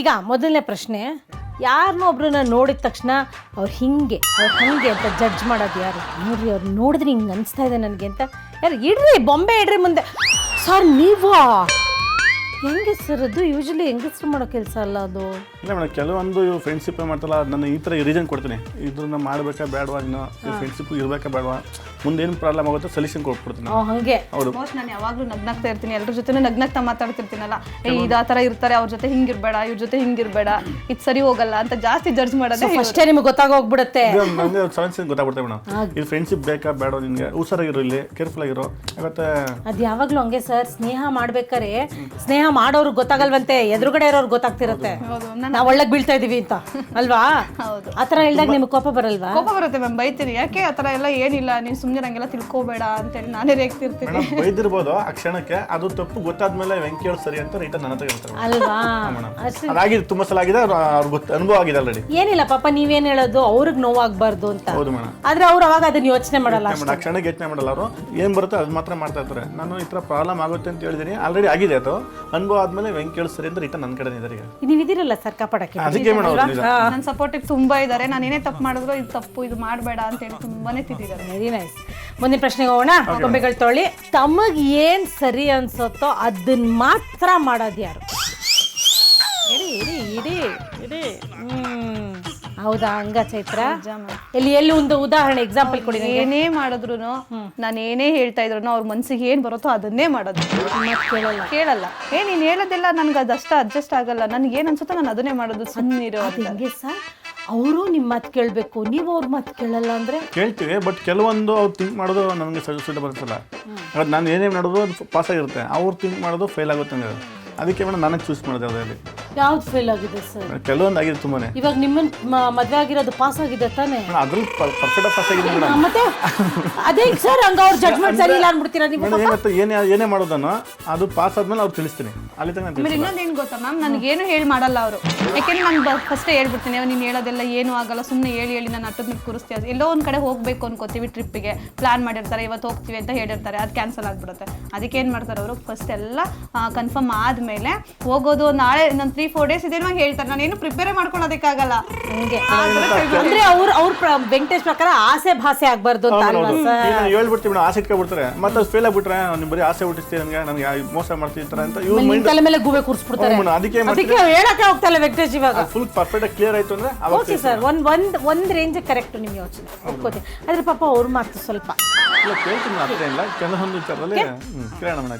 ಈಗ ಮೊದಲನೇ ಪ್ರಶ್ನೆ, ಯಾರನ್ನೋ ಒಬ್ರನ್ನ ನೋಡಿದ ತಕ್ಷಣ ಅವ್ರು ಹಿಂಗೆ ಅಂತ ಜಡ್ಜ್ ಮಾಡೋದು ಯಾರು? ನೋಡ್ರಿ ಅವ್ರು ನೋಡಿದ್ರೆ ಹಿಂಗೆ ಅನಿಸ್ತಾ ಇದೆ ನನಗೆ ಅಂತ ಯಾರು? ಇಡ್ರಿ ಬೊಂಬೆ ಇಡ್ರಿ ಮುಂದೆ. ಸರ್ ನೀವಾ? ಹೆಂಗೆ ಸರ್ ಅದು? ಯೂಶಲಿ ಹೆಂಗಸ್ರು ಮಾಡೋ ಕೆಲಸ ಅಲ್ಲ ಅದು. ಇಲ್ಲ ಮೇಡಮ್, ಕೆಲವೊಂದು ಫ್ರೆಂಡ್ಶಿಪ್ ಮಾಡ್ತಲ್ಲ, ನಾನು ಈ ಥರ ರೀಸನ್ ಕೊಡ್ತೀನಿ, ಇದನ್ನ ಮಾಡಬೇಕಾ ಬೇಡವಾ, ಇನ್ನು ಫ್ರೆಂಡ್ಶಿಪ್ ಇರಬೇಕಾ ಬೇಡವಾ, ಮುಂದೇನು ಪ್ರಾಬ್ಲಮ್ ಆಗುತ್ತೆ ಸೊಲ್ಯೂಷನ್ ಕೊಟ್ಬಿಡ್ತೀನಿ. ಹಂಗೆ ಹೌದು. ನಾನು ಯಾವಾಗಲೂ ನಗ್ನಾಗ್ತಾ ಇರ್ತೀನಿ, ಎಲ್ಲರ ಜೊತೆ ನಗ್ನಾಗ್ತಾ ಮಾತಾಡ್ತಿರ್ತೀನಲ್ಲ, ಇದು ಆ ಥರ ಇರ್ತಾರೆ, ಅವ್ರ ಜೊತೆ ಹಿಂಗಿರ್ಬೇಡ, ಇವ್ರ ಜೊತೆ ಹಿಂಗಿರ್ಬೇಡ, ಇದು ಸರಿ ಹೋಗಲ್ಲ ಅಂತ ಜಾಸ್ತಿ ಜಡ್ಜ್ ಮಾಡೋದು ಫಸ್ಟೇ ನಿಮ್ಗೆ ಗೊತ್ತಾಗೋಗ್ಬಿಡುತ್ತೆ. ನನಗೆ ಸೊಲ್ಯೂಷನ್ ಗೊತ್ತಾಗ್ಬಿಡ್ತೇವೆ ಮೇಡಮ್, ಇದು ಫ್ರೆಂಡ್ಶಿಪ್ ಬೇಕಾ ಬೇಡ, ನಿನಗೆ ಹುಷಾರಾಗಿರೋ, ಇಲ್ಲಿ ಕೇರ್ಫುಲ್ ಆಗಿರೋ. ಮತ್ತೆ ಅದು ಯಾವಾಗಲೂ ಹಂಗೆ ಸರ್, ಸ್ನೇಹ ಮಾಡ್ಬೇಕಾರೆ ಸ್ನೇಹ ಮಾಡೋರ್ಗೆ ಗೊತ್ತಾಗಲ್ವಂತೆ, ಎದುರುಗಡೆ ಇರೋರ್ಗೆ ಗೊತ್ತಾಗ್ತಿರತ್ತೆ ನಾವು ಒಳ್ಳೆ ಬೀಳ್ತಾ ಇದೀವಿ ಅಂತ ಅಲ್ವಾ? ಹೌದು. ಆ ಥರ ಹೇಳಿದಾಗ ನಿಮ್ಗೆ ಕೋಪ ಬರಲ್ವಾ? ಕೋಪ ಬರುತ್ತೆ ಮ್ಯಾಮ್, ಬೈತೀನಿ, ಯಾಕೆ ಆ ಥರ ಎಲ್ಲ ಏನಿಲ್ಲ, ನೀನು ಸುಮ್ಮನೆ ನಂಗೆಲ್ಲ ತಿಳ್ಕೋಬೇಡ ಅಂತೇಳಿ ನಾನೇ ರೇಗ್ತಿರ್ತೀನಿ. ಬೈದಿರ್ಬೋದು ಆ ಕ್ಷಣಕ್ಕೆ, ಅದು ತಪ್ಪು ಗೊತ್ತಾದ್ಮೇಲೆ ವೆಂಕಿ ಅವ್ರು ಸರಿ ಅಂತ ರೈತ ನನ್ನ ಹತ್ರ ಹೇಳ್ತಾರೆ ಅಲ್ವಾ? ಅದಾಗಿದೆ, ತುಂಬಾ ಸಲ ಆಗಿದೆ, ಅವ್ರಿಗೆ ಅನುಭವ ಆಗಿದೆ ಆಲ್ರೆಡಿ. ಏನಿಲ್ಲ ಪಾಪ, ನೀವೇನ್ ಹೇಳೋದು ಅವ್ರಿಗೆ ನೋವಾಗಬಾರ್ದು ಅಂತ. ಹೌದು ಮೇಡಮ್. ಆದ್ರೆ ಅವ್ರು ಅವಾಗ ಅದನ್ನ ಯೋಚನೆ ಮಾಡಲ್ಲ, ಆ ಕ್ಷಣಕ್ಕೆ ಯೋಚನೆ ಮಾಡಲ್ಲ. ಅವರು ಏನ್ ಬರುತ್ತೆ ಅದು ಮಾತ್ರ ಮಾಡ್ತಾ ಇರ್ತಾರೆ. ನಾನು ಈ ತರ ಪ್ರಾಬ್ಲಮ್ ಆಗುತ್ತೆ ಅಂತ ಹೇಳಿದೀನಿ, ಆಲ್ರೆಡಿ ಆಗಿದೆ, ಅದು ಅನುಭವ ಆದ್ಮೇಲೆ ವೆಂಕಿ ಅವ್ರು ಸರಿ ಅಂತ ರೈತ ನನ್ನ ಕಡೆ ಇದ್ದಾರೆ. ಈಗ ನೀವಿದಿರಲ್ಲ ಸರ್ ಕಾಪಾಡಕ್ಕೆ, ಅದಕ್ಕೆ ಮೇಡಮ್ ನನ್ನ ಸಪೋರ್ಟಿವ್ ತುಂಬಾ ಇದ್ದಾರೆ. ನಾನು ಏನೇ ತಪ್ಪು ಮಾಡಿದ್ರು ಇದು ತಪ್ಪು, ಇದು ಮಾಡಬೇಡ ಅಂತೇಳಿ ತುಂಬಾನೇ ತಿದ್ದಿದ್ದಾರೆ. Very nice. ಮುಂದಿನ ಪ್ರಶ್ನೆಗೆ ಹೋಗೋಣ. ಗೊಂಬೆಗಳು ತೊಳಿ. ತಮಗ್ ಏನ್ ಸರಿ ಅನ್ಸುತ್ತೋ ಅದನ್ನ ಮಾತ್ರ ಮಾಡೋದು ಯಾರು? ಇಡಿ ಇಡಿ ಇಡಿ ಇಡಿ. ಹೌದಾ? ಹಂಗ ಚೈತ್ರ, ಎಲ್ಲಿ ಒಂದು ಉದಾಹರಣೆ ಎಕ್ಸಾಂಪಲ್ ಕೊಡಿ. ಏನೇ ಮಾಡಿದ್ರು, ನಾನು ಏನೇ ಹೇಳ್ತಾ ಇದ್ರು ಅವ್ರ ಮನ್ಸಿಗೆ ಏನ್ ಬರುತ್ತೋ ಅದನ್ನೇ ಮಾಡೋದು. ಕೇಳಲ್ಲ. ನೀನ್ ಹೇಳೋದೆಲ್ಲ ನನ್ಗೆ ಅದಷ್ಟ ಅಡ್ಜಸ್ಟ್ ಆಗಲ್ಲ, ನನ್ಗೆ ಏನ್ ಅನ್ಸುತ್ತೋ ನಾನು ಅದನ್ನೇ ಮಾಡೋದು, ಸುಮ್ಮನಿರೋ. ಹೆಂಗೆ ಸರ್? ಅವರು ನಿಮ್ಮ ಮಾತು ಕೇಳಬೇಕು, ನೀವು ಅವ್ರ ಮಾತು ಕೇಳಲ್ಲ ಅಂದ್ರೆ? ಕೇಳ್ತೀವಿ, ಬಟ್ ಕೆಲವೊಂದು ಅವ್ರು ಥಿಂಕ್ ಮಾಡೋದು ನನಗೆ ಸೂಟಬಲ್ ಅನ್ಸಲ್ಲ. ನಾನು ಏನೇನು ಮಾಡೋದು ಅದು ಪಾಸ್ ಆಗಿರುತ್ತೆ, ಅವ್ರು ಥಿಂಕ್ ಮಾಡೋದು ಫೇಲ್ ಆಗುತ್ತೆ ಅಂದ್ರೆ ಅದಕ್ಕೆ ಮೇಡಮ್ ನನಗೆ ಚೂಸ್ ಮಾಡಿದೆ. ಅದರಲ್ಲಿ ಯಾವ್ದು ಫೇಲ್ ಆಗಿದೆ ಸರ್? ಕೆಲವೊಂದು ಆಗಿದೆ ತುಂಬಾನೇ. ಇವಾಗ ನಿಮ್ಮನ್ನ ಮದ್ವೆ ಆಗಿರೋದು ಪಾಸ್ ಆಗಿದೆ ತಾನೇ? ಅದ್ರಲ್ಲಿ ಪರ್ಫೆಕ್ಟ್ ಪಾಸ್ ಆಗಿದೆ ಮೇಡಮ್. ಮತ್ತೆ ಅದೇ ಸರ್, ಹಂಗ ಅವ್ರ ಜಡ್ಜ್ಮೆಂಟ್ ಸರಿ ಇಲ್ಲ ಅನ್ಬಿಡ್ತೀರಾ ನೀವು? ಏನೇ ಮಾಡೋದನ್ನು ಅದು ಪಾಸ್ ಆದ್ಮೇಲೆ ಅವ್ರು ತಿಳಿಸ್ತೀನಿ, ಅಲ್ಲಿ ತನಕ ಆಮೇಲೆ ಇನ್ನೊಂದೇನು ಗೊತ್ತಾ ಮ್ಯಾಮ್, ನನಗೇನು ಹೇಳಿ ಮಾಡಲ್ಲ ಅವರು. ಯಾಕೆಂದ್ರೆ ನಾನು ಫಸ್ಟೇ ಹೇಳ್ಬಿಡ್ತೀನಿ, ನೀನು ಹೇಳೋದೆಲ್ಲ ಏನೂ ಆಗಲ್ಲ, ಸುಮ್ಮನೆ ಹೇಳಿ ನಾನು ಅಟ್ಟದ ಮೇಲೆ ಕೂರಿಸ್ತೀವಿ. ಎಲ್ಲೋ ಒಂದು ಕಡೆ ಹೋಗಬೇಕು ಅನ್ಕೋತೀವಿ, ಟ್ರಿಪ್ಪಿಗೆ ಪ್ಲಾನ್ ಮಾಡಿರ್ತಾರೆ, ಇವತ್ತು ಹೋಗ್ತೀವಿ ಅಂತ ಹೇಳಿರ್ತಾರೆ, ಅದು ಕ್ಯಾನ್ಸಲ್ ಆಗಿಬಿಡುತ್ತೆ. ಅದಕ್ಕೆ ಏನು ಮಾಡ್ತಾರೆ ಅವರು, ಫಸ್ಟ್ ಎಲ್ಲ ಕನ್ಫರ್ಮ್ ಆದಮೇಲೆ ಹೋಗೋದು, ನಾಳೆ ನಾನು 3-4 ಡೇಸ್ ಇದೇನೋ ಹೇಳ್ತಾರೆ, ನಾನೇನು ಪ್ರಿಪೇರೇ ಮಾಡ್ಕೊಳ್ಳೋದಕ್ಕಾಗಲ್ಲ. ಹಂಗೆ ಅಂದ್ರೆ ಅವ್ರ ವೆಂಕಟೇಶ್ ಪ್ರಕಾರ ಆಸೆ ಭಾಸೆ ಆಗ್ಬಾರ್ದು ಅಂತ ಅಲ್ವಾ ಸರ್? ಹೇಳ್ಬಿಡ್ತೀವಿ ಮೇಡಮ್, ಆಸೆ ಇಟ್ಕೊಬಿಡ್ತಾರೆ, ಮತ್ತೆ ಅದು ಫೇಲ್ ಆಗ್ಬಿಟ್ರೆ ನೀವು ಬರೀ ಆಸೆ ಹುಟ್ಟಿಸ್ತೀವಿ, ನನಗೆ ಮೋಸ ಮಾಡ್ತಿರ್ತಾರೆ ಅಂತ ಇವ್ರ ಮೈಂಡ್ ತಲೆ ಮೇಲೆ ಗೂಬೆ ಕೂರಿಸ್ಬಿಡ್ತಾರೆ. ಅದಕ್ಕೆ ಹೇಳಕ್ಕೆ ಹೋಗ್ತಾ ಇಲ್ಲ ವೆಂಕಟೇಶ್. ಇವಾಗ ಫುಲ್ ಪರ್ಫೆಕ್ಟ್ ಕ್ಲಿಯರ್ ಆಯ್ತು ಅಂದ್ರೆ ಓಕೆ ಸರ್, ಒಂದ್ ರೇಂಜ್ ಕರೆಕ್ಟ್ ನಿಮ್ ಯೋಚನೆ ಒಪ್ಕೋತೀನಿ. ಆದ್ರೆ ಪಾಪ ಅವ್ರ ಮಾತು ಸ್ವಲ್ಪ ಕೇಳ್ತೀನಿ, ಅಷ್ಟೇ ಇಲ್ಲ, ಕೆಲವೊಂದು ವಿಚಾರದಲ್ಲಿ ಕೇಳೋಣ.